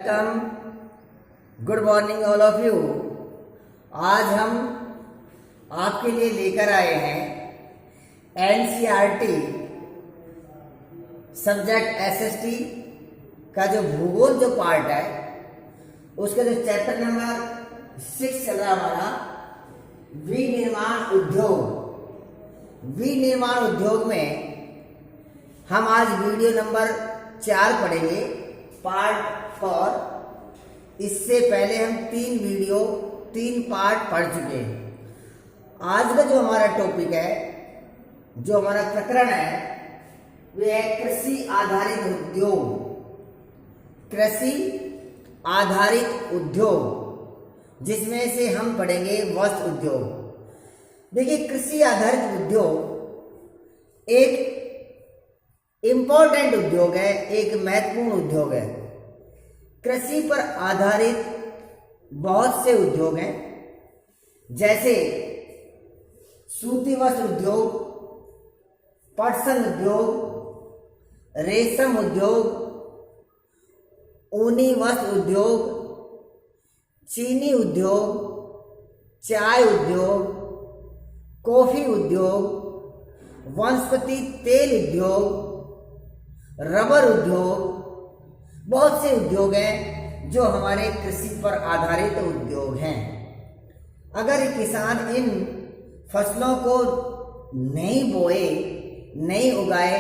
Welcome, good morning all of you. आज हम आपके लिए लेकर आए हैं एनसीईआरटी सब्जेक्ट एसएसटी का जो भूगोल जो पार्ट है उसका जो चैप्टर नंबर 6 चल रहा हमारा विनिर्माण उद्योग। विनिर्माण उद्योग में हम आज वीडियो नंबर 4 पढ़ेंगे, पार्ट 4। इससे पहले हम 3 पार्ट पढ़ चुके हैं। आज का जो हमारा टॉपिक है, जो हमारा प्रकरण है, वह है कृषि आधारित उद्योग। कृषि आधारित उद्योग, जिसमें से हम पढ़ेंगे वस्त्र उद्योग। देखिए, कृषि आधारित उद्योग एक इम्पोर्टेंट उद्योग है, एक महत्वपूर्ण उद्योग है। कृषि पर आधारित बहुत से उद्योग हैं, जैसे सूती वस्त्र उद्योग, पटसन उद्योग, रेशम उद्योग, ऊनी वस्त्र उद्योग, चीनी उद्योग, चाय उद्योग, कॉफी उद्योग, वनस्पति तेल उद्योग, रबर उद्योग। बहुत से उद्योग हैं जो हमारे कृषि पर आधारित उद्योग हैं। अगर किसान इन फसलों को नहीं बोए, नहीं उगाए,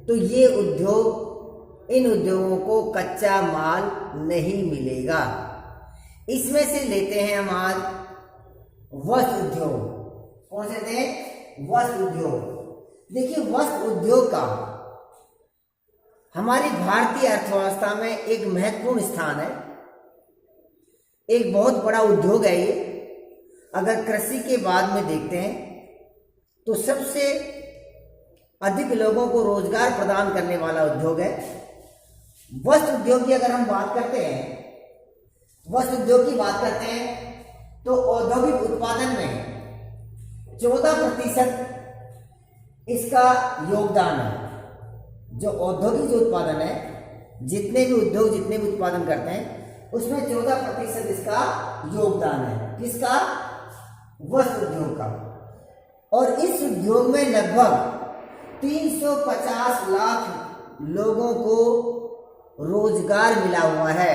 तो ये उद्योग, इन उद्योगों को कच्चा माल नहीं मिलेगा। इसमें से लेते हैं हम आज वस्त्र उद्योग। कौन से लेते हैं? वस्त्र उद्योग। देखिए, वस्त्र उद्योग का हमारी भारतीय अर्थव्यवस्था में एक महत्वपूर्ण स्थान है, एक बहुत बड़ा उद्योग है ये। अगर कृषि के बाद में देखते हैं तो सबसे अधिक लोगों को रोजगार प्रदान करने वाला उद्योग है वस्त्र उद्योग की। अगर हम बात करते हैं, वस्त्र उद्योग की बात करते हैं, तो औद्योगिक उत्पादन में 14% इसका योगदान है। जो औद्योगिक जो उत्पादन है, जितने भी उद्योग जितने भी उत्पादन करते हैं, उसमें 14% इसका योगदान है। किसका? वस्त्र उद्योग का। और इस उद्योग में लगभग 350 लाख लोगों को रोजगार मिला हुआ है।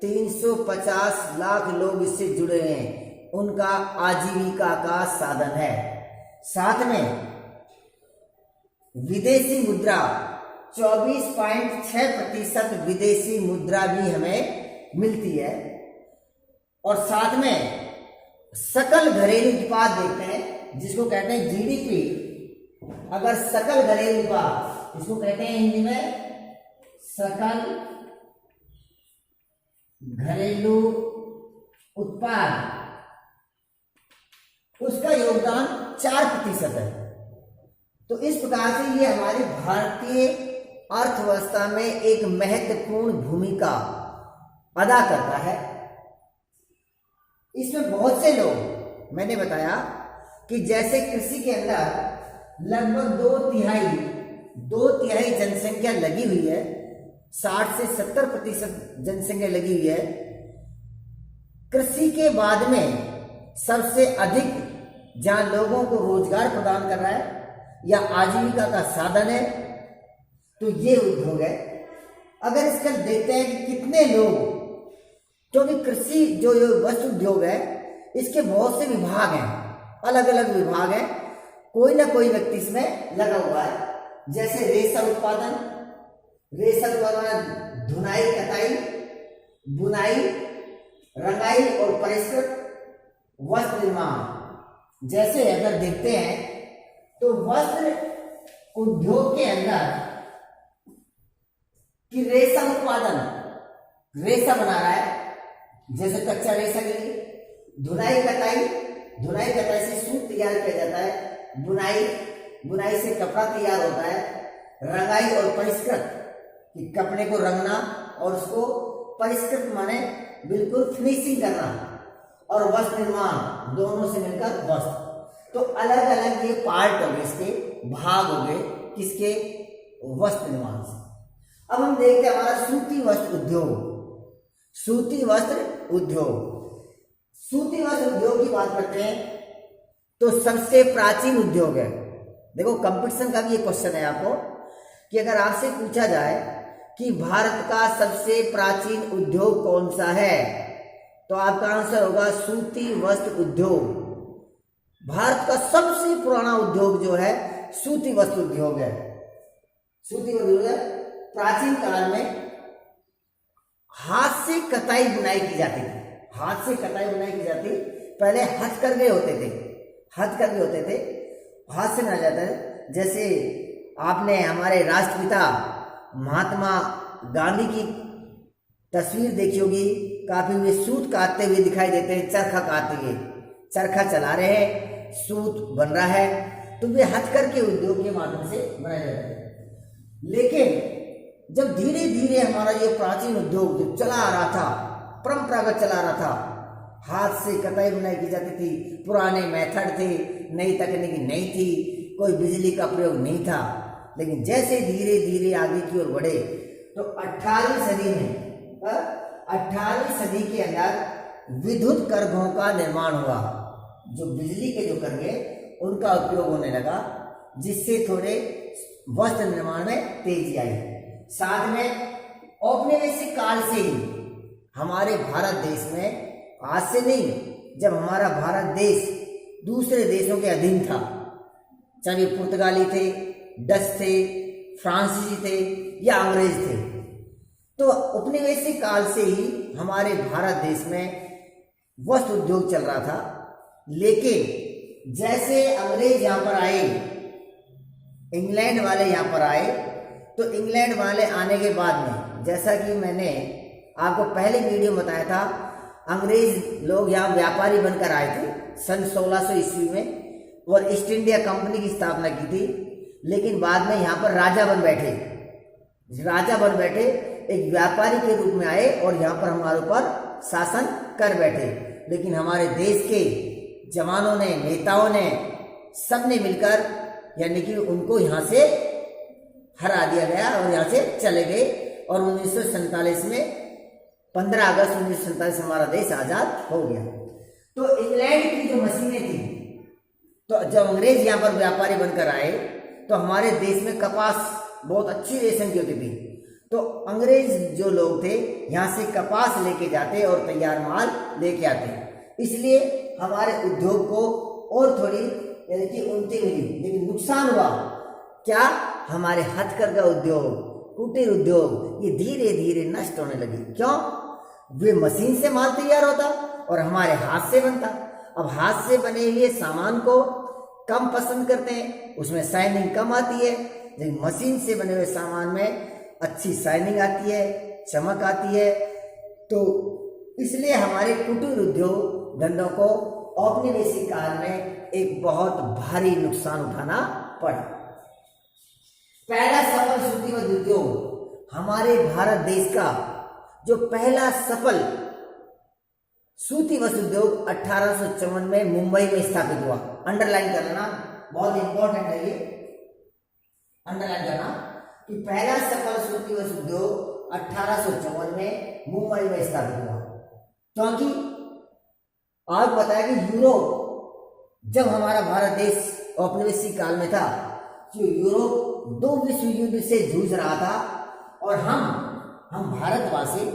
350 लाख लोग इससे जुड़े हैं, उनका आजीविका का साधन है। साथ में विदेशी मुद्रा 24.6% विदेशी मुद्रा भी हमें मिलती है। और साथ में सकल घरेलू उत्पाद देखते हैं, जिसको कहते हैं जीडीपी। अगर सकल घरेलू उत्पाद, इसको कहते हैं हिंदी में सकल घरेलू उत्पाद, उसका योगदान 4% है। तो इस प्रकार से ये हमारी भारतीय अर्थव्यवस्था में एक महत्वपूर्ण भूमिका अदा करता है। इसमें बहुत से लोग, मैंने बताया कि जैसे कृषि के अंदर लगभग 2 तिहाई जनसंख्या लगी हुई है, 60 से 70% जनसंख्या लगी हुई है। कृषि के बाद में सबसे अधिक जहां लोगों को रोजगार प्रदान कर रहा है या आजीविका का साधन है, तो ये उद्योग है। अगर इसका देखते हैं कि कितने लोग, क्योंकि कृषि जो वस्त्र उद्योग है, इसके बहुत से विभाग हैं, अलग अलग विभाग हैं, कोई ना कोई व्यक्ति इसमें लगा हुआ है। जैसे रेशम उत्पादन धुनाई, कताई, बुनाई, रंगाई और परिष्कृत वस्त्र निर्माण। जैसे अगर देखते हैं तो वस्त्र उद्योग के अंदर कि रेशम उत्पादन, रेशा बना रहा है, जैसे कच्चा रेशा के लिए। धुनाई कताई से सूत तैयार किया जाता है। बुनाई से कपड़ा तैयार होता है। रंगाई और परिष्कृत, कि कपड़े को रंगना और उसको परिष्कृत माने बिल्कुल फिनिशिंग करना। और वस्त्र निर्माण, दोनों से मिलकर वस्त्र। तो अलग अलग ये पार्ट हो गए, इसके भाग हो गए, किसके? वस्त्र निर्माण से। अब हम देखते हैं हमारा सूती वस्त्र उद्योग। सूती वस्त्र उद्योग। सूती वस्त्र उद्योग की बात करते हैं तो सबसे प्राचीन उद्योग है। देखो कंपटीशन का भी ये क्वेश्चन है आपको कि अगर आपसे पूछा जाए कि भारत का सबसे प्राचीन उद्योग कौन सा है तो आपका आंसर होगा सूती वस्त्र उद्योग। भारत का सबसे पुराना उद्योग जो है सूती वस्त्र उद्योग है। सूती वस्त्र उद्योग प्राचीन काल में हाथ से कताई बुनाई की जाती थी। हाथ से कताई बुनाई की जाती, पहले हथकरघे होते थे, हथकरघे होते थे, हाथ से बनाया जाता है। जैसे आपने हमारे राष्ट्रपिता महात्मा गांधी की तस्वीर देखी होगी, काफी वे सूत काटते हुए दिखाई देते हैं, चरखा काटते हुए, चरखा चला रहे हैं, सूत बन रहा है, तो वे हथकरघे उद्योग के माध्यम से बनाया जाता है। लेकिन जब धीरे धीरे हमारा ये प्राचीन उद्योग जो चला आ रहा था, परंपरागत चला आ रहा था, हाथ से कताई बुनाई की जाती थी, पुराने मेथड थे, नई तकनीकी नहीं थी, कोई बिजली का प्रयोग नहीं था। लेकिन जैसे धीरे धीरे आगे की ओर बढ़े तो 18वीं सदी में 18वीं सदी के अंदर विद्युत करघों का निर्माण हुआ। जो बिजली के जो करघे उनका उपयोग होने लगा, जिससे थोड़े वस्त्र निर्माण में तेजी आई। साथ में औपनिवेशिक काल से ही हमारे भारत देश में, आज से नहीं, जब हमारा भारत देश दूसरे देशों के अधीन था, चाहे पुर्तगाली थे, डच थे, फ्रांसीसी थे या अंग्रेज थे, तो औपनिवेशिक काल से ही हमारे भारत देश में वस्त्र उद्योग चल रहा था। लेकिन जैसे अंग्रेज यहाँ पर आए, इंग्लैंड वाले यहाँ पर आए, तो इंग्लैंड वाले आने के बाद में, जैसा कि मैंने आपको पहले वीडियो में बताया था, अंग्रेज लोग यहाँ व्यापारी बनकर आए थे सन 1600 ईस्वी में और ईस्ट इंडिया कंपनी की स्थापना की थी। लेकिन बाद में यहाँ पर राजा बन बैठे, राजा बन बैठे, एक व्यापारी के रूप में आए और यहाँ पर हमारे ऊपर शासन कर बैठे। लेकिन हमारे देश के जवानों ने, नेताओं ने, सबने मिलकर यानी कि उनको यहाँ से हरा दिया गया और यहाँ से चले गए और 1947 में 15 अगस्त 1947 हमारा देश आजाद हो गया। तो इंग्लैंड की जो मशीनें थी, तो जब अंग्रेज यहाँ पर व्यापारी बनकर आए तो हमारे देश में कपास बहुत अच्छी रेशम की होती थी। तो अंग्रेज जो लोग थे यहाँ से कपास लेके जाते और तैयार माल लेके आते, इसलिए हमारे उद्योग को और थोड़ी यानी कि उन्नति मिली। लेकिन नुकसान हुआ क्या, हमारे हथकरघा उद्योग, कुटीर उद्योग ये धीरे धीरे नष्ट होने लगी। क्यों? वे मशीन से माल तैयार होता और हमारे हाथ से बनता। अब हाथ से बने हुए सामान को कम पसंद करते हैं, उसमें शाइनिंग कम आती है। लेकिन मशीन से बने हुए सामान में अच्छी शाइनिंग आती है, चमक आती है। तो इसलिए हमारे कुटीर उद्योग धंधों को औपनिवेशिक काल में एक बहुत भारी नुकसान उठाना पड़ा। पहला सफल सूती वस्त्र उद्योग, हमारे भारत देश का जो पहला सफल सूती वस्त्र उद्योग 1854 में मुंबई में स्थापित हुआ। अंडरलाइन कर लेना, बहुत इंपॉर्टेंट है ये, अंडरलाइन करना कि पहला सफल सूती वस्त्र उद्योग 1854 में मुंबई में स्थापित हुआ। क्योंकि आपको बताया कि यूरोप, जब हमारा भारत देश औपनिवेशिक काल में था, जो यूरोप 2 विश्व युद्ध से जूझ रहा था और हम भारतवासी,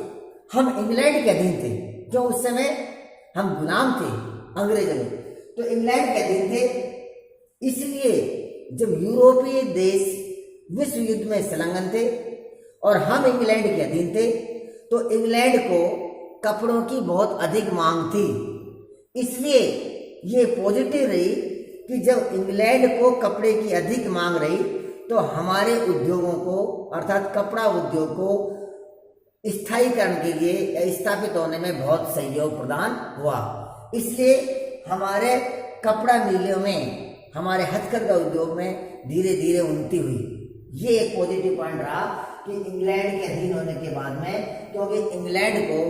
हम इंग्लैंड के अधीन थे, जो उस समय हम गुलाम थे अंग्रेजों में, तो इंग्लैंड के अधीन थे। इसलिए जब यूरोपीय देश विश्व युद्ध में संलग्न थे और हम इंग्लैंड के अधीन थे, तो इंग्लैंड को कपड़ों की बहुत अधिक मांग थी। इसलिए ये पॉजिटिव रही कि जब इंग्लैंड को कपड़े की अधिक मांग रही तो हमारे उद्योगों को, अर्थात कपड़ा उद्योग को स्थायीकरण के लिए या स्थापित होने में बहुत सहयोग प्रदान हुआ। इसलिए हमारे कपड़ा मिलों में, हमारे हथकरघा उद्योग में धीरे धीरे उन्नति हुई। ये एक पॉजिटिव पॉइंट रहा कि इंग्लैंड के अधीन होने के बाद में, क्योंकि इंग्लैंड को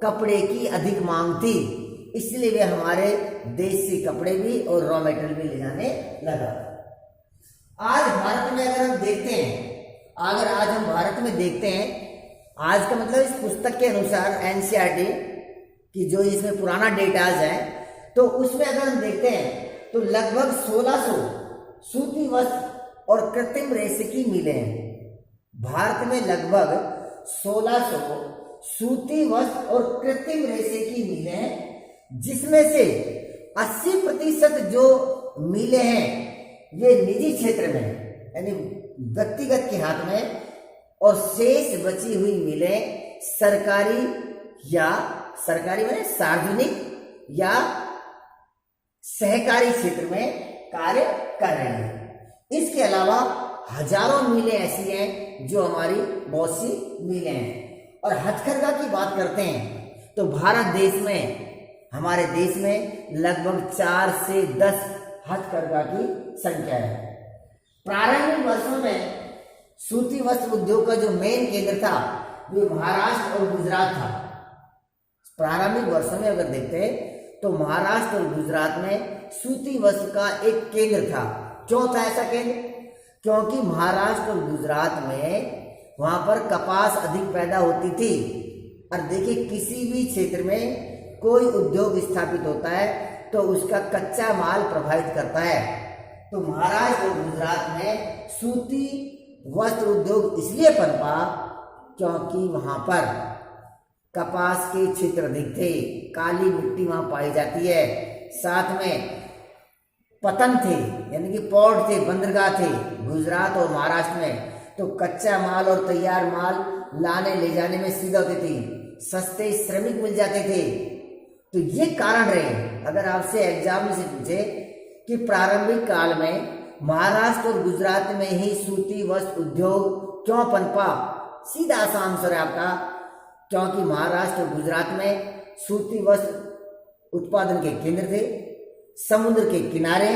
कपड़े की अधिक मांग थी, इसलिए वे हमारे देश से कपड़े भी और रॉ मटेरियल भी ले जाने लगा। आज भारत में अगर हम देखते हैं, अगर आज हम भारत में देखते हैं, आज का मतलब इस पुस्तक के अनुसार एनसीईआरटी की जो इसमें पुराना डेटाज है, तो उसमें अगर हम देखते हैं तो लगभग 1600 सूती वस्त्र और कृत्रिम रेशे की मिलें हैं। भारत में लगभग 1600 सूती वस्त्र और कृत्रिम रेशे की मिलें हैं, जिसमें से 80% जो मिलें हैं ये निजी क्षेत्र में यानी व्यक्तिगत के हाथ में, और शेष बची हुई मिलें सरकारी में सार्वजनिक या सहकारी क्षेत्र में कार्य कर रहे हैं। इसके अलावा हजारों मिलें ऐसी हैं जो हमारी बहुत सी मिलें हैं। और हथकरघा की बात करते हैं तो भारत देश में, हमारे देश में लगभग 4 से 10 हथकरघा की संख्या है। प्रारंभिक वर्षों में सूती वस्त्र उद्योग का जो मेन केंद्र था वो महाराष्ट्र और गुजरात था। प्रारंभिक वर्षों में अगर देखते हैं तो महाराष्ट्र और गुजरात में सूती वस्त्र का एक केंद्र था। क्यों था ऐसा केंद्र? क्योंकि महाराष्ट्र और गुजरात में वहां पर कपास अधिक पैदा होती थी। और देखिए, किसी भी क्षेत्र में कोई उद्योग स्थापित होता है तो उसका कच्चा माल प्रभावित करता है। तो महाराष्ट्र और गुजरात में सूती वस्त्र उद्योग इसलिए पनपा क्योंकि वहां पर कपास के क्षेत्र अधिक थे, काली मिट्टी वहां पाई जाती है, साथ में पतन थे यानी कि पोर्ट थे, बंदरगाह थे गुजरात और महाराष्ट्र में। तो कच्चा माल और तैयार माल लाने ले जाने में सुविधा होती थी, सस्ते श्रमिक मिल जाते थे। तो ये कारण रहे। अगर आपसे एग्जाम में से पूछे कि प्रारंभिक काल में महाराष्ट्र और गुजरात में ही सूती वस्त्र उद्योग क्यों पनपा, सीधा आसान आंसर है आपका, क्योंकि महाराष्ट्र और गुजरात में सूती वस्त्र उत्पादन के केंद्र थे, समुद्र के किनारे,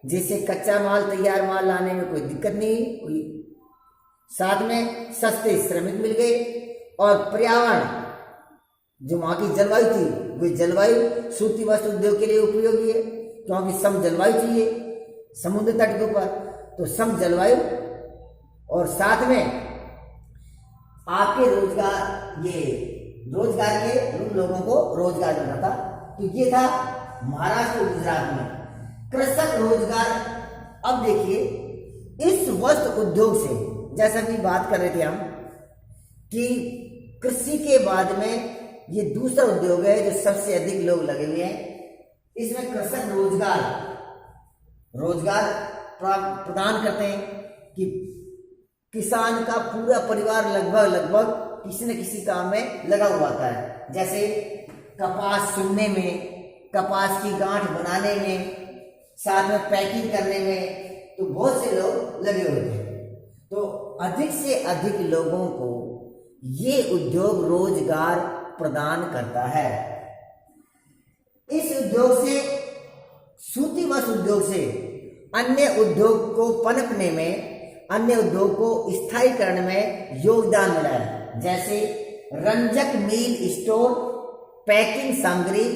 जिससे कच्चा माल तैयार माल लाने में कोई दिक्कत नहीं हुई, साथ में सस्ते श्रमिक मिल गए, और पर्यावरण जो वहां की जलवायु थी वो जलवायु सूती वस्त्र उद्योग के लिए उपयोगी है, क्योंकि सम जलवायु चाहिए समुद्र तट के ऊपर। तो सम जलवायु और साथ में आपके रोजगार के उन लोगों को रोजगार मिलता था। तो ये था महाराष्ट्र और गुजरात में कृषक रोजगार। अब देखिए, इस वस्त्र उद्योग से, जैसा कि बात कर रहे थे हम कि कृषि के बाद में ये दूसरा उद्योग है जो सबसे अधिक लोग लगे हुए हैं। इसमें कृषक रोजगार प्रदान करते हैं कि किसान का पूरा परिवार लगभग किसी न किसी काम में लगा हुआ होता है। जैसे कपास चुनने में, कपास की गांठ बनाने में, साथ में पैकिंग करने में, तो बहुत से लोग लगे हुए थे। तो अधिक से अधिक लोगों को ये उद्योग रोजगार प्रदान करता है। इस उद्योग से, सूती वस्त्र उद्योग से अन्य उद्योग को पनपने में, अन्य उद्योग को स्थायीकरण में योगदान मिला है। जैसे रंजक मिल स्टोर, पैकिंग सामग्री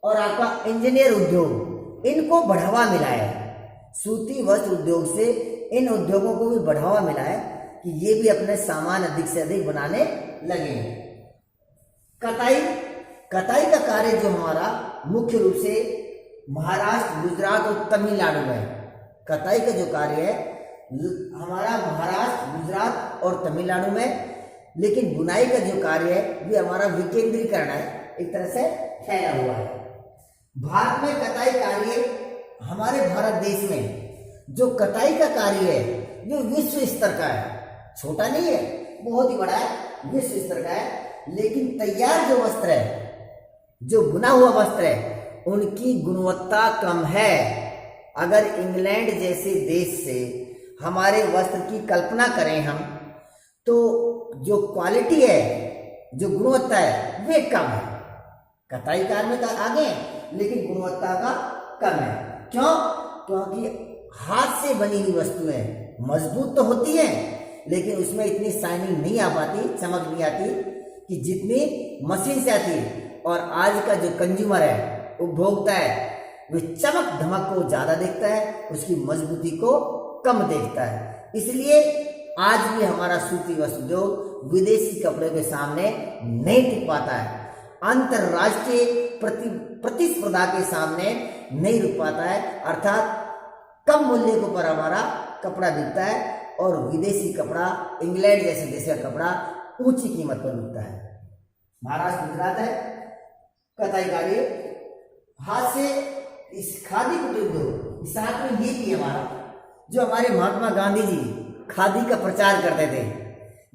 और आपका इंजीनियर उद्योग, इनको बढ़ावा मिला है। सूती वस्त्र उद्योग से इन उद्योगों को भी बढ़ावा मिला है कि ये भी अपने सामान अधिक से अधिक बनाने लगे हैं। कताई का कार्य जो हमारा मुख्य रूप से महाराष्ट्र, गुजरात और तमिलनाडु में, कताई का जो कार्य है हमारा महाराष्ट्र, गुजरात और तमिलनाडु में, लेकिन बुनाई का जो कार्य है ये हमारा विकेंद्रीकरण है, एक तरह से फैला हुआ है। भारत में कताई कार्य, हमारे भारत देश में जो कताई का कार्य है ये विश्व स्तर का है, छोटा नहीं है, बहुत ही बड़ा है, विश्व स्तर का है। लेकिन तैयार जो वस्त्र है, जो बुना हुआ वस्त्र है, उनकी गुणवत्ता कम है। अगर इंग्लैंड जैसे देश से हमारे वस्त्र की कल्पना करें हम, तो जो क्वालिटी है, जो गुणवत्ता है, वे कम है। कताई कार्य में तो आगे हैं, लेकिन गुणवत्ता का कम है। क्यों? क्योंकि हाथ से बनी हुई वस्तुएं मजबूत तो होती हैं, लेकिन उसमें इतनी शाइनिंग नहीं आ पाती, चमक नहीं आती कि जितनी मशीन से आती है। और आज का जो कंज्यूमर है, उपभोक्ता है, वह चमक धमक को ज्यादा देखता है, उसकी मजबूती को कम देखता है। इसलिए आज भी हमारा सूती वस्त्र उद्योग विदेशी कपड़े के सामने नहीं टिक पाता है, अंतरराष्ट्रीय प्रतिस्पर्धा के सामने नहीं रुक पाता है। अर्थात कम मूल्य के ऊपर हमारा कपड़ा बिकता है और विदेशी कपड़ा, इंग्लैंड जैसे देश का कपड़ा ऊंची कीमत पर बिकता है। महाराष्ट्र, गुजरात है, कताई कार्य, हाथ से इस खादी कुटीर उद्योग, साथ में ये भी हमारा जो हमारे महात्मा गांधी जी खादी का प्रचार करते थे,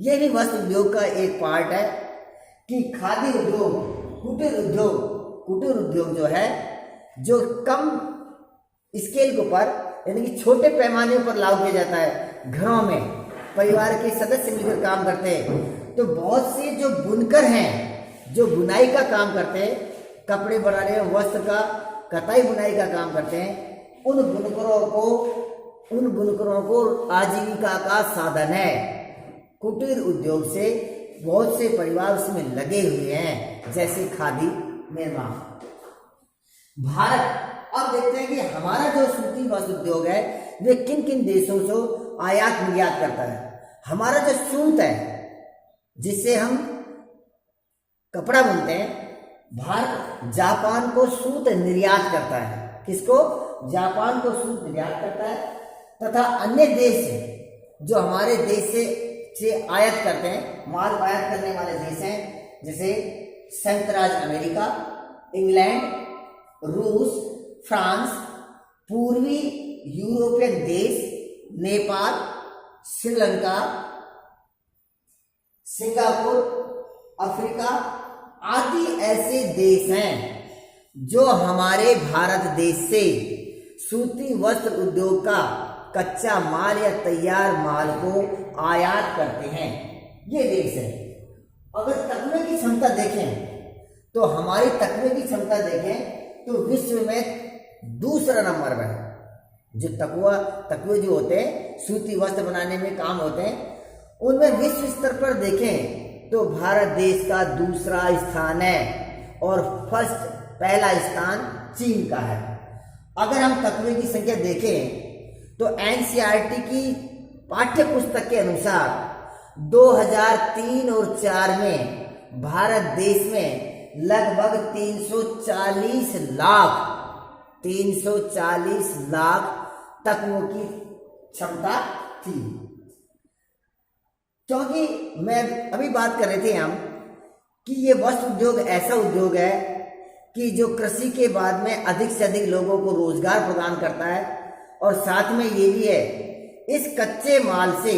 ये भी वस्त्र उद्योग का एक पार्ट है कि खादी उद्योग, कुटीर उद्योग जो है, जो कम स्केल के ऊपर यानी कि छोटे पैमाने पर लागू किया जाता है। घरों में परिवार के सदस्य मिलकर काम करते हैं, तो बहुत से जो बुनकर हैं, जो बुनाई का काम करते हैं, कपड़े बनाने में वस्त्र का कताई बुनाई का काम करते हैं, उन बुनकरों को आजीविका का साधन है। कुटीर उद्योग से बहुत से परिवार उसमें लगे हुए हैं, जैसे खादी निर्माण। भारत, अब देखते हैं कि हमारा जो सूती वस्त्र उद्योग है वे किन किन देशों से आयात निर्यात करता है। हमारा जो सूत है जिससे हम कपड़ा बुनते हैं, भारत जापान को सूत निर्यात करता है। किसको? जापान को सूत निर्यात करता है। तथा अन्य देश जो हमारे देश से आयात करते हैं, माल आयात करने वाले देश हैं, जैसे संयुक्त राज्य अमेरिका, इंग्लैंड, रूस, फ्रांस, पूर्वी यूरोपियन देश, नेपाल, श्रीलंका, सिंगापुर, अफ्रीका आदि ऐसे देश हैं जो हमारे भारत देश से सूती वस्त्र उद्योग का कच्चा माल या तैयार माल को आयात करते हैं। ये देश है। अगर तकवे की क्षमता देखें तो हमारी तकवे की क्षमता देखें तो विश्व में दूसरा नंबर में है। जो तकवे जो होते हैं सूती वस्त्र बनाने में काम होते हैं, उनमें विश्व स्तर पर देखें तो भारत देश का दूसरा स्थान है और पहला स्थान चीन का है। अगर हम तकवे की संख्या देखें तो एनसीईआरटी की पाठ्य पुस्तक के अनुसार 2003 और 4 में भारत देश में लगभग 340 लाख तकवों की क्षमता थी। क्योंकि मैं अभी बात कर रहे थे हम कि ये वस्त्र उद्योग ऐसा उद्योग है कि जो कृषि के बाद में अधिक से अधिक लोगों को रोजगार प्रदान करता है और साथ में ये भी है इस कच्चे माल से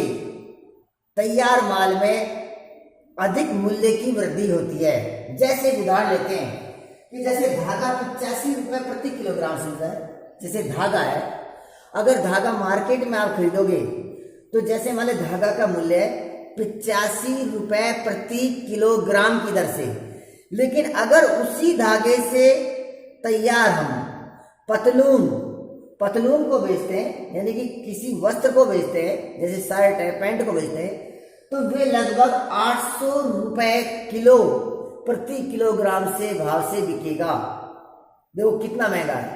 तैयार माल में अधिक मूल्य की वृद्धि होती है। जैसे उदाहरण लेते हैं कि जैसे धागा 85 रुपये प्रति किलोग्राम से होता है। जैसे धागा है, अगर धागा मार्केट में आप खरीदोगे तो जैसे मान लीजिए धागा का मूल्य है 85 रुपये प्रति किलोग्राम की दर से, लेकिन अगर उसी धागे से तैयार हम पतलून को बेचते हैं, यानी कि किसी वस्त्र को बेचते हैं, जैसे शर्ट है, पैंट को बेचते हैं, तो वे लगभग 800 रुपये किलो प्रति किलोग्राम से भाव से बिकेगा। देखो कितना महंगा है।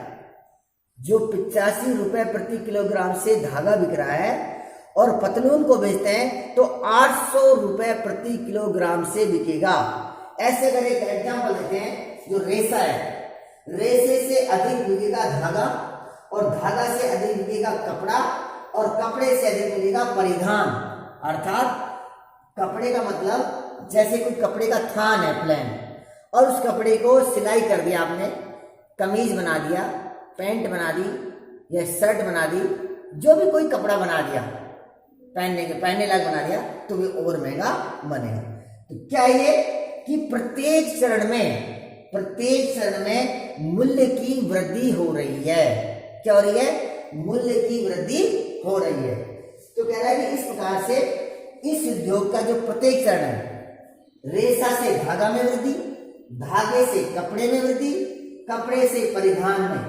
जो 85 रुपये प्रति किलोग्राम से धागा बिक रहा है और पतलून को बेचते हैं तो 800 रुपये प्रति किलोग्राम से बिकेगा। ऐसे अगर एक एग्जाम्पल देते हैं, जो रेशा है, रेशे से अधिक बिकेगा धागा और धागा से अधिक बिकेगा कपड़ा और कपड़े से अधिक बिकेगा परिधान। अर्थात कपड़े का मतलब जैसे कोई कपड़े का थान है प्लेन, और उस कपड़े को सिलाई कर दिया आपने, कमीज बना दिया, पैंट बना दी या शर्ट बना दी, जो भी कोई कपड़ा बना दिया, पहनने लायक बना दिया, तो वे और महंगा बनेगा। तो क्या ये कि प्रत्येक चरण में मूल्य की वृद्धि हो रही है। क्या हो रही है? मूल्य की वृद्धि हो रही है। तो कह रहा है कि इस प्रकार से इस उद्योग का जो प्रत्येक चरण है, रेशा से धागा में वृद्धि, धागे से कपड़े में वृद्धि, कपड़े से परिधान में,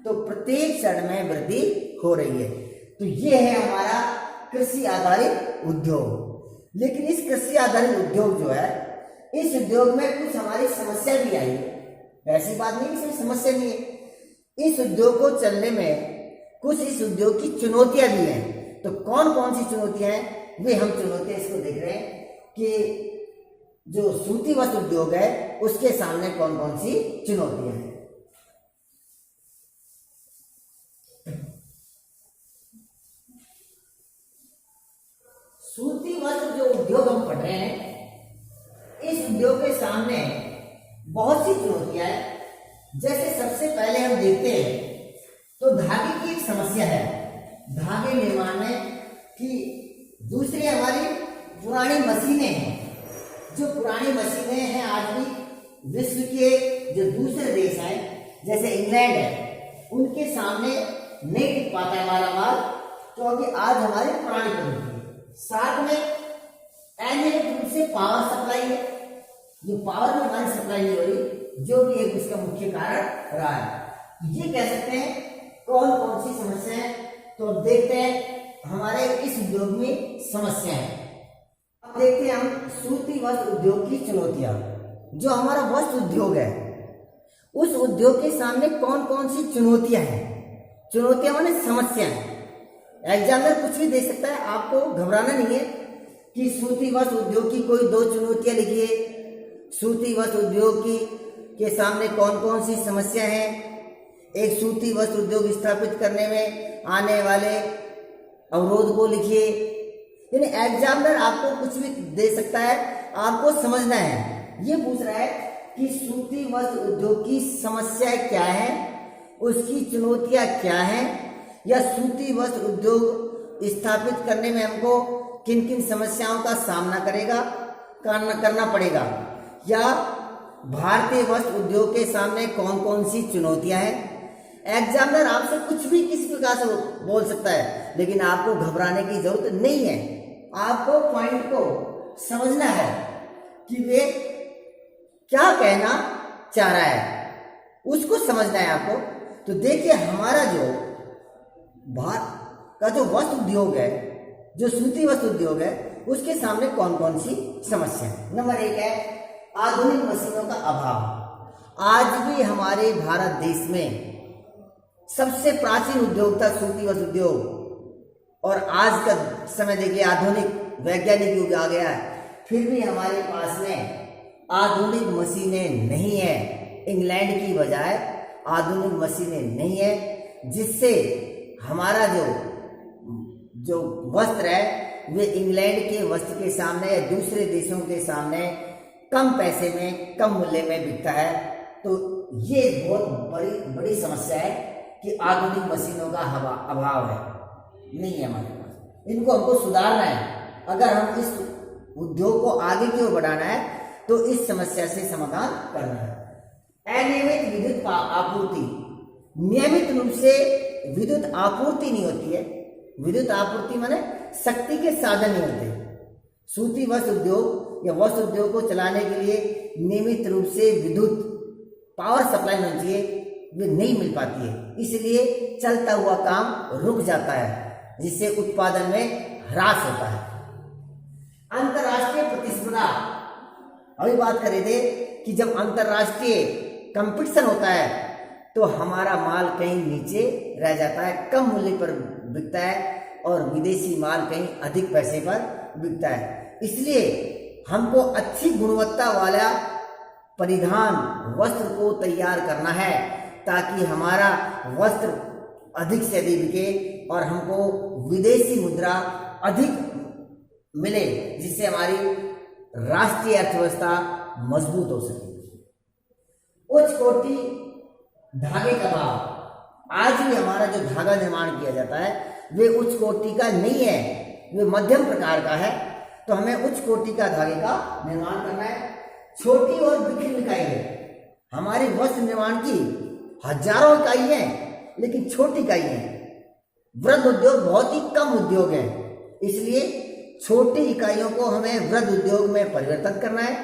तो प्रत्येक चरण में वृद्धि हो रही है। तो ये है हमारा कृषि आधारित उद्योग। लेकिन इस कृषि आधारित उद्योग जो है, इस उद्योग में कुछ हमारी समस्या भी आई है। ऐसी बात नहीं कि समस्या नहीं है। इस उद्योग को चलने में कुछ इस उद्योग की चुनौतियां भी हैं। तो कौन कौन सी चुनौतियां हैं वे हम चुनौतियां इसको देख रहे हैं कि जो सूती वस्त्र उद्योग है उसके सामने कौन कौन सी चुनौतियां हैं। सूती वस्त्र जो उद्योग हम पढ़ रहे हैं, इस उद्योग के सामने बहुत सी चुनौतियां हैं। जैसे सबसे पहले हम देखते हैं तो धागे की एक समस्या है धागे निर्माण में, कि दूसरी हमारी पुरानी मशीनें हैं। जो पुरानी मशीनें हैं आज भी विश्व के जो दूसरे देश हैं जैसे इंग्लैंड है, उनके सामने नहीं टिक पाता है हमारा माल, क्योंकि आज हमारी पुरानी पद्धति है। साथ में अनियमित रूप से पावर सप्लाई है, जो पावर में हमारी सप्लाई नहीं हो रही, जो भी एक इसका मुख्य कारण रहा है। ये कह सकते हैं कौन कौन सी समस्या है। तो अब देखते हैं हमारे इस उद्योग में समस्या है। अब देखते हैं हम सूती वस्त्र उद्योग की चुनौतियां। जो हमारा वस्त्र उद्योग है, उस उद्योग के सामने कौन कौन सी चुनौतियां हैं। चुनौतियां माने समस्याएं। एग्जामिनर कुछ भी दे सकता है, आपको घबराना नहीं है कि सूती वस्त्र उद्योग की कोई 2 चुनौतियां लिखिए। सूती वस्त्र उद्योग के सामने कौन कौन सी समस्या हैं। एक सूती वस्त्र उद्योग स्थापित करने में आने वाले अवरोध को लिखिए। यानी एग्जामिनर आपको कुछ भी दे सकता है, आपको समझना है। ये पूछ रहा है कि सूती वस्त्र उद्योग की समस्याएं क्या है, उसकी चुनौतियां क्या हैं, या सूती वस्त्र उद्योग स्थापित करने में हमको किन किन समस्याओं का सामना करना पड़ेगा, या भारतीय वस्त्र उद्योग के सामने कौन कौन सी चुनौतियां हैं। एग्जामिनर आपसे कुछ भी किसी प्रकार से बोल सकता है, लेकिन आपको घबराने की जरूरत नहीं है। आपको पॉइंट को समझना है कि वे क्या कहना चाह रहा है, उसको समझना है आपको। तो देखिए हमारा जो भारत का जो वस्त्र उद्योग है, जो सूती वस्त्र उद्योग है, उसके सामने कौन कौन सी समस्या है। नंबर 1 है आधुनिक मशीनों का अभाव। आज भी हमारे भारत देश में सबसे प्राचीन उद्योग था सूती वस्त्र उद्योग, और आज का समय देखिए आधुनिक वैज्ञानिक युग आ गया है, फिर भी हमारे पास में आधुनिक मशीनें नहीं है। इंग्लैंड की बजाय आधुनिक मशीनें नहीं है, जिससे हमारा जो वस्त्र है वे इंग्लैंड के वस्त्र के सामने या दूसरे देशों के सामने कम पैसे में, कम मूल्य में बिकता है। तो ये बहुत बड़ी समस्या है कि आधुनिक मशीनों का अभाव है, नहीं है हमारे पास। इनको हमको सुधारना है। अगर हम इस उद्योग को आगे की ओर बढ़ाना है तो इस समस्या से समाधान करना है। अनियमित विद्युत आपूर्ति। नियमित रूप से विद्युत आपूर्ति नहीं होती है। विद्युत आपूर्ति माने शक्ति के साधन नहीं होते। सूती वस्त्र उद्योग या वस्त्र उद्योग को चलाने के लिए नियमित रूप से विद्युत पावर सप्लाई होनी चाहिए, वे नहीं मिल पाती है, इसलिए चलता हुआ काम रुक जाता है, जिससे उत्पादन में ह्रास होता है। अंतरराष्ट्रीय प्रतिस्पर्धा। अभी बात कर रहे थे कि जब अंतरराष्ट्रीय कंपटीशन होता है तो हमारा माल कहीं नीचे रह जाता है, कम मूल्य पर बिकता है, और विदेशी माल कहीं अधिक पैसे पर बिकता है। इसलिए हमको अच्छी गुणवत्ता वाला परिधान वस्त्र को तैयार करना है, ताकि हमारा वस्त्र अधिक से अधिक बिके और हमको विदेशी मुद्रा अधिक मिले, जिससे हमारी राष्ट्रीय अर्थव्यवस्था मजबूत हो सके। उच्च कोटि धागे का भाव। आज भी हमारा जो धागा निर्माण किया जाता है वे उच्च कोटि का नहीं है, वे मध्यम प्रकार का है। तो हमें उच्च कोटि का धागे का निर्माण करना है। छोटी और बिखरी इकाई है। हमारी वस्त्र निर्माण की हजारों इकाई है, लेकिन छोटी इकाई है। वृहद उद्योग बहुत ही कम उद्योग है, इसलिए छोटी इकाइयों को हमें वृहद उद्योग में परिवर्तन करना है।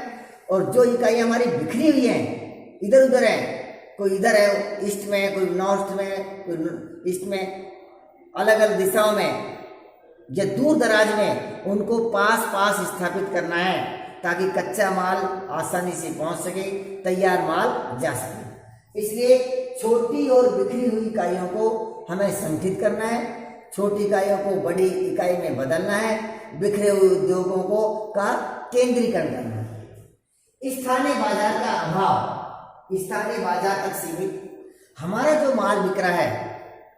और जो इकाई हमारी बिखरी हुई है, इधर उधर है, कोई इधर है ईस्ट में, कोई नॉर्थ में, कोई ईस्ट में, अलग अलग दिशाओं में या दूर दराज में, उनको पास पास स्थापित करना है, ताकि कच्चा माल आसानी से पहुंच सके, तैयार माल जा सके। इसलिए छोटी और बिखरी हुई इकाइयों को हमें संगठित करना है, छोटी इकाइयों को बड़ी इकाई में बदलना है, बिखरे हुए उद्योगों को का केंद्रीकरण करना है। स्थानीय बाजार का अभाव, स्थानीय बाजार तक सीमित। हमारा जो माल बिक रहा है,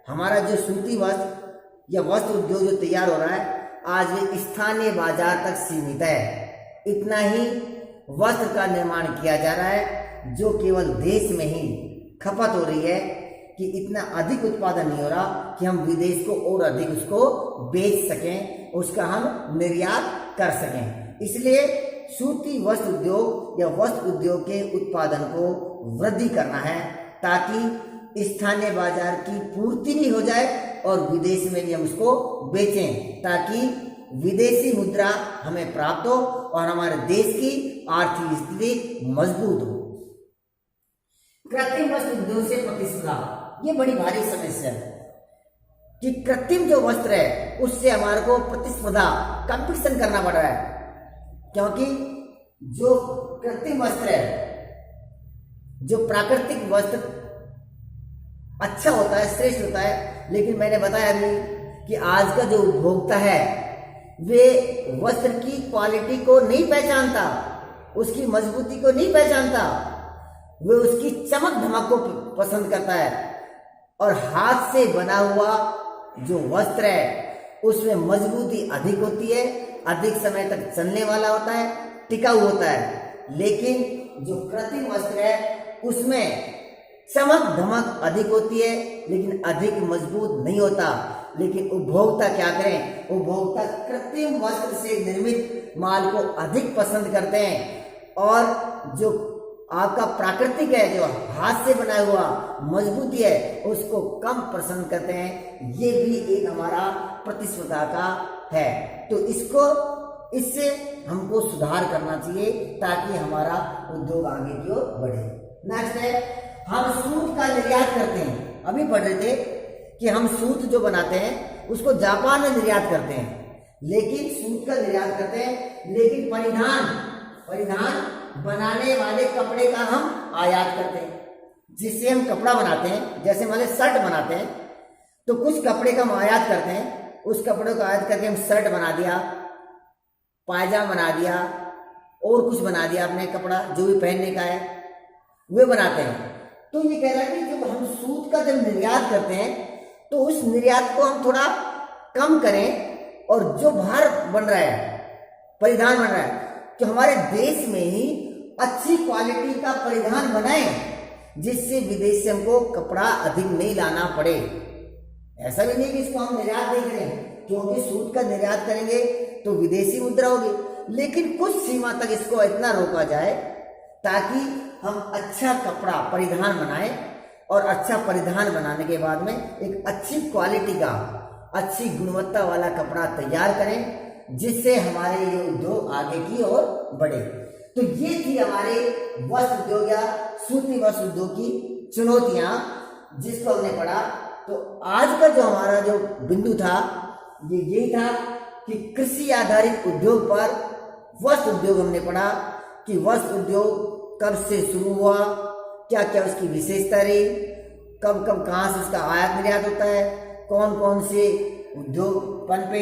हमारा जो सूती वस्त्र या वस्त्र उद्योग जो तैयार हो रहा है, आज ये स्थानीय बाजार तक सीमित है। इतना ही वस्त्र का निर्माण किया जा रहा है जो केवल देश में ही खपत हो रही है, कि इतना अधिक उत्पादन नहीं हो रहा कि हम विदेश को और अधिक उसको बेच सकें, उसका हम निर्यात कर सकें। इसलिए सूती वस्त्र उद्योग या वस्त्र उद्योग के उत्पादन को वृद्धि करना है, ताकि स्थानीय बाजार की पूर्ति भी हो जाए और विदेश में भी हम उसको बेचें, ताकि विदेशी मुद्रा हमें प्राप्त हो और हमारे देश की आर्थिक स्थिति मजबूत हो। कृत्रिम वस्त्र उद्योग से प्रतिस्पर्धा, ये बड़ी भारी समस्या है कि कृत्रिम जो वस्त्र है उससे हमारे को प्रतिस्पर्धा कंपटीशन करना पड़ रहा है, क्योंकि जो कृत्रिम वस्त्र है, जो प्राकृतिक वस्त्र अच्छा होता है, श्रेष्ठ होता है, लेकिन मैंने बताया अभी कि आज का जो उपभोक्ता है वे वस्त्र की क्वालिटी को नहीं पहचानता, उसकी मजबूती को नहीं पहचानता, वे उसकी चमक धमक को पसंद करता है। और हाथ से बना हुआ जो वस्त्र है उसमें मजबूती अधिक होती है, अधिक समय तक चलने वाला होता है, टिकाऊ होता है। लेकिन जो कृत्रिम वस्त्र है उसमें चमक धमक अधिक होती है लेकिन अधिक मजबूत नहीं होता। लेकिन उपभोक्ता क्या करें, उपभोक्ता कृत्रिम वस्त्र से निर्मित माल को अधिक पसंद करते हैं, और जो आपका प्राकृतिक है, जो हाथ से बना हुआ मजबूती है, उसको कम पसंद करते हैं। ये भी एक हमारा प्रतिस्पर्धा का है। तो इससे हमको सुधार करना चाहिए ताकि हमारा उद्योग आगे की ओर बढ़े। नेक्स्ट है, हम सूत का निर्यात करते हैं। अभी पढ़ रहे थे कि हम सूत जो बनाते हैं उसको जापान में निर्यात करते हैं, लेकिन सूत का निर्यात करते हैं, लेकिन परिधान बनाने वाले कपड़े का हम आयात करते हैं। जिससे हम कपड़ा बनाते हैं, जैसे मान लीजिए शर्ट बनाते हैं, तो कुछ कपड़े का हम आयात करते हैं, उस कपड़े को आयात करके हम शर्ट बना दिया, पायजामा बना दिया, और कुछ बना दिया, अपने कपड़ा जो भी पहनने का है वे बनाते हैं। तो ये कह रहा है कि जब हम सूत का जब निर्यात करते हैं तो उस निर्यात को हम थोड़ा कम करें, और जो बाहर बन रहा है, परिधान बन रहा है, कि हमारे देश में ही अच्छी क्वालिटी का परिधान बनाएं, जिससे विदेश से हमको कपड़ा अधिक नहीं लाना पड़े। ऐसा भी नहीं कि इसको हम निर्यात नहीं करें, क्योंकि सूत का निर्यात करेंगे तो विदेशी मुद्रा होगी, लेकिन कुछ सीमा तक इसको इतना रोका जाए ताकि हम अच्छा कपड़ा परिधान बनाएं, और अच्छा परिधान बनाने के बाद में एक अच्छी क्वालिटी का, अच्छी गुणवत्ता वाला कपड़ा तैयार करें, जिससे हमारे ये उद्योग आगे की ओर बढ़े। तो ये थी हमारे वस्त्र उद्योग या सूती वस्त्र उद्योग की चुनौतियां, जिसको हमने पढ़ा। तो आज का जो हमारा जो बिंदु था ये यही था कि कृषि आधारित उद्योग पर वस्त्र उद्योग हमने पढ़ा, कि वस्त्र उद्योग कब से शुरू हुआ, क्या क्या उसकी विशेषता रही, कब कब कहाँ से उसका आयात निर्यात होता है, कौन कौन से उद्योग पनपे,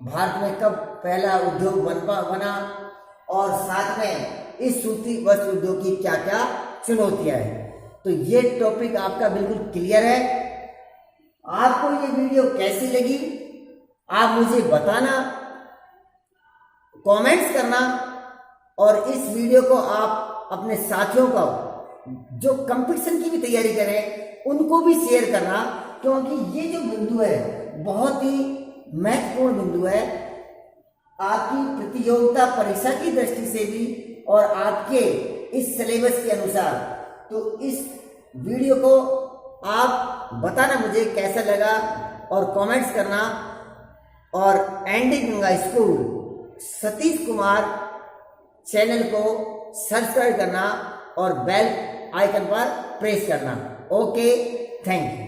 भारत में कब पहला उद्योग बना, और साथ में इस सूती वस्त्र उद्योग की क्या क्या चुनौतियां हैं। तो ये टॉपिक आपका बिल्कुल क्लियर है। आपको ये वीडियो कैसी लगी आप मुझे बताना, कमेंट्स करना, और इस वीडियो को आप अपने साथियों को जो कंपटीशन की भी तैयारी करें उनको भी शेयर करना, क्योंकि ये जो बिंदु है बहुत ही महत्वपूर्ण बिंदु है आपकी प्रतियोगिता परीक्षा की दृष्टि से भी और आपके इस सिलेबस के अनुसार। तो इस वीडियो को आप बताना मुझे कैसा लगा और कमेंट्स करना, और ND Ganga school Satish Kumar channel को सब्सक्राइब करना और बेल आइकन पर प्रेस करना। Okay, thank you.